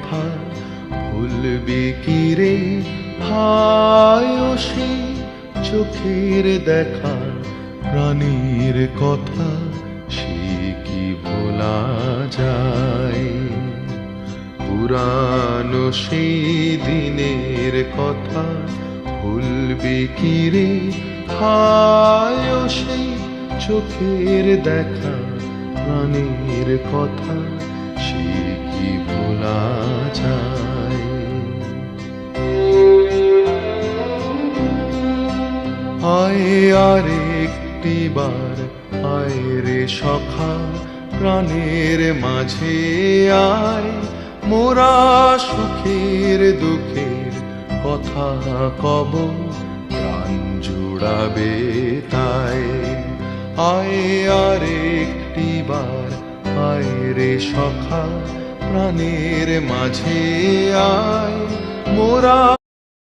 কথা ভুলবি কি রে ভাই ও সেই চোখের দেখা প্রাণীর কথা সে কি ভোলা যায় পুরানো সেই দিনের কথা ভুলবি কি রে ভাই ও সেই চোখের দেখা প্রাণীর কথা সে কি ভোলা যায় আয় আর একটি বার আয় রে সখা প্রাণের মাঝে আয় মোরা সুখের দুঃখের কথা কব প্রাণ জুড়াবে তাই আয় আর একটি বার আয় রে সখা প্রাণের মাঝে আয় মোরা